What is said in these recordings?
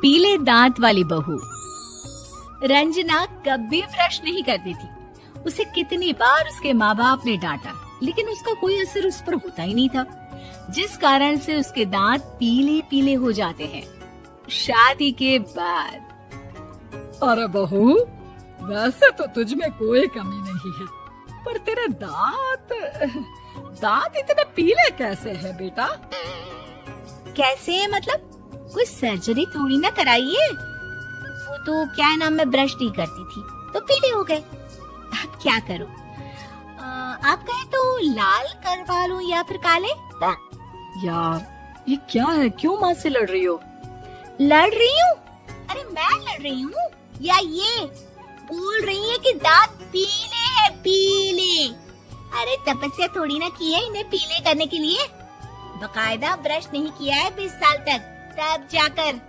पीले दांत वाली बहू। रंजना कभी ब्रश नहीं करती थी। उसे कितनी बार उसके माँ बाप ने डांटा, लेकिन उसका कोई असर उस पर होता ही नहीं था, जिस कारण से उसके दांत पीले पीले हो जाते हैं। शादी के बाद अरे बहू, वैसे तो तुझ में कोई कमी नहीं है, पर तेरे दांत इतने पीले कैसे है बेटा? कैसे है मतलब? कोई सर्जरी थोड़ी ना कराइए। वो तो क्या नाम, मैं ब्रश नहीं करती थी तो पीले हो गए। अब क्या करूं? आप कहे तो लाल करवा लूं या फिर काले? यार ये क्या है, क्यों माँ से लड़ रही हो? लड़ रही हूँ? अरे मैं लड़ रही हूँ या ये बोल रही है कि दांत पीले है, पीले। अरे तपस्या थोड़ी ना की है इन्हें पीले करने के लिए। बकायदा ब्रश नहीं किया है 20 साल तक, तब जाकर।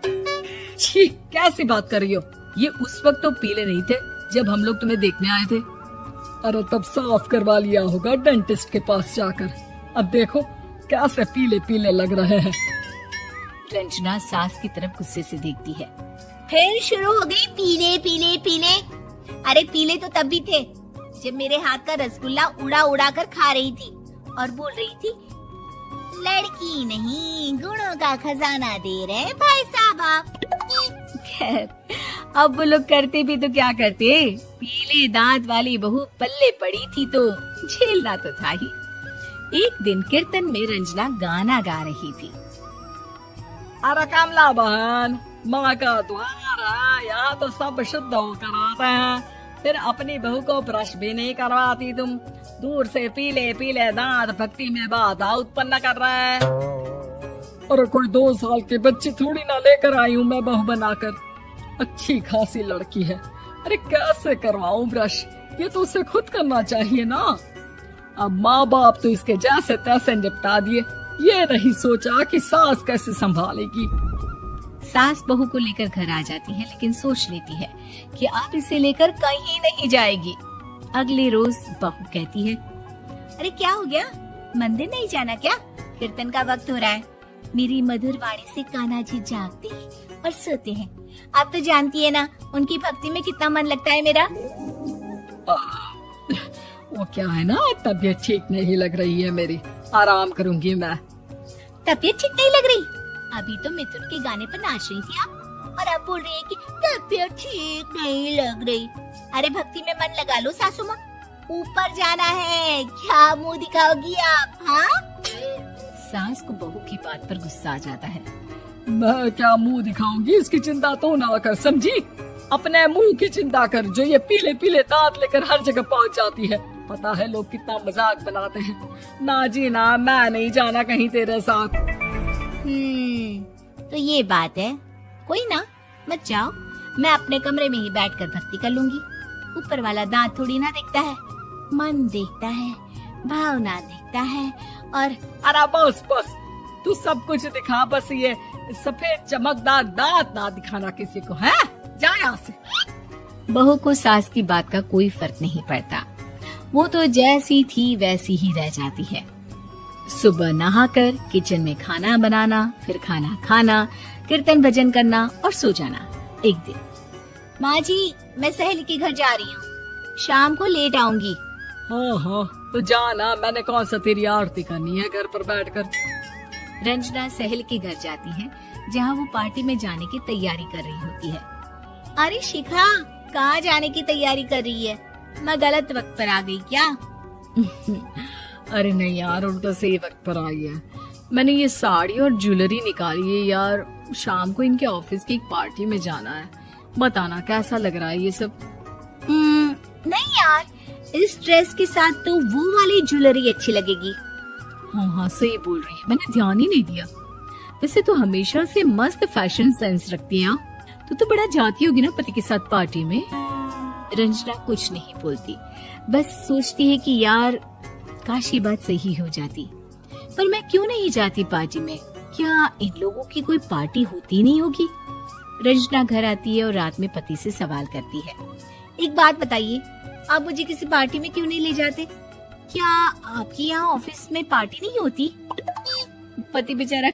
छी, कैसी बात कर रही हो? ये उस वक्त तो पीले नहीं थे जब हम लोग तुम्हें देखने आए थे। अरे तब साफ करवा लिया होगा डेंटिस्ट के पास जाकर। अब देखो कैसे पीले पीले लग रहे हैं। रंजना सास की तरफ गुस्से से देखती है। फिर शुरू हो गई पीले पीले पीले। अरे पीले तो तब भी थे जब मेरे हाथ का रसगुल्ला उड़ा उड़ा कर खा रही थी और बोल रही थी, लड़की नहीं गुणों का खजाना दे रहे भाई साहब आप। खैर, अब वो लोग करते भी तो क्या करते, पीले दांत वाली बहू पल्ले पड़ी थी तो झेलना तो था ही। एक दिन कीर्तन में रंजना गाना गा रही थी। अरे कमला बहन, माँ का द्वार है, यहाँ तो सब शुद्ध होकर आते हैं, फिर अपनी बहू को ब्रश भी नहीं करवाती तुम। दूर से पीले पीले दांत भक्ति में बाधा उत्पन्न कर रहा है। अरे कोई 2 साल के बच्ची थोड़ी ना लेकर आई हूँ मैं बहू बनाकर। अच्छी खासी लड़की है, अरे कैसे करवाऊं ब्रश? ये तो उसे खुद करना चाहिए ना। अब माँ बाप तो इसके जैसे तैसे निपटा दिए, ये नहीं सोचा कि सास कैसे संभालेगी। सास बहू को लेकर घर आ जाती है, लेकिन सोच लेती है कि अब इसे लेकर कहीं नहीं जाएगी। अगले रोज बहू कहती है, अरे क्या हो गया, मंदिर नहीं जाना क्या? कीर्तन का वक्त हो रहा है। मेरी मधुर वाणी से कान्हा जी जागते हैं और सोते हैं। आप तो जानती है ना उनकी भक्ति में कितना मन लगता है मेरा। वो क्या है ना, तबीयत ठीक नहीं लग रही है मेरी, आराम करूंगी मैं। तबीयत ठीक नहीं लग रही? अभी तो मिथुन के गाने पर नाच रही थी आप, और अब बोल रही है कि तबीयत ठीक नहीं लग रही। अरे भक्ति में मन लगा लो सासू माँ, ऊपर जाना है, क्या मुंह दिखाओगी आप? हाँ? सास को बहू की बात पर गुस्सा आ जाता है। मैं क्या मुंह दिखाऊंगी, इसकी चिंता तो ना कर, समझी? अपने मुंह की चिंता कर, जो ये पीले पीले दांत लेकर हर जगह पहुंच जाती है। पता है लोग कितना मजाक बनाते हैं। ना जी ना, मैं नहीं जाना कहीं तेरे साथ। तो ये बात है। कोई ना, मत जाओ, मैं अपने कमरे में ही बैठकर भक्ति कर लूंगी। ऊपर वाला दांत थोड़ी ना देखता है, मन देखता है, भावना देखता है। और अरे बस बस, तू सब कुछ दिखा, बस ये सफेद चमकदार दांत ना दिखाना किसी को, है? जा यहाँ से। बहू को सास की बात का कोई फर्क नहीं पड़ता, वो तो जैसी थी वैसी ही रह जाती है। सुबह नहाकर किचन में खाना बनाना, फिर खाना खाना, कीर्तन भजन करना और सो जाना। एक दिन, माँ जी मैं सहेली के घर जा रही हूँ, शाम को लेट आऊंगी। हाँ हाँ, तो जाना, मैंने कौन सा तेरी आरती करनी है घर पर बैठकर। रंजना सहेली के घर जाती है, जहाँ वो पार्टी में जाने की तैयारी कर रही होती है। अरे शिखा, कहाँ जाने की तैयारी कर रही है? मैं गलत वक्त पर आ गई क्या? अरे नहीं यार, उल्टा सही वक्त पर आई है। मैंने ये साड़ी और ज्वेलरी निकाली है यार, शाम को इनके ऑफिस की एक पार्टी में जाना है। बताना कैसा लग रहा है ये सब? नहीं यार, इस ड्रेस के साथ तो वो वाली ज्वेलरी अच्छी लगेगी। हाँ हाँ सही बोल रही है, मैंने ध्यान ही नहीं दिया। वैसे तो हमेशा से मस्त फैशन सेंस रखती है। तो बड़ा जाती होगी ना पति के साथ पार्टी में। रंजना कुछ नहीं बोलती, बस सोचती है कि यार काश ये बात सही हो जाती। पर मैं क्यों नहीं जाती पार्टी में? क्या इन लोगों की कोई पार्टी होती नहीं होगी? रंजना घर आती है और रात में पति से सवाल करती है, एक बात बताइए, आप मुझे किसी पार्टी में क्यों नहीं ले जाते? क्या आपके यहाँ ऑफिस में पार्टी नहीं होती? पति बेचारा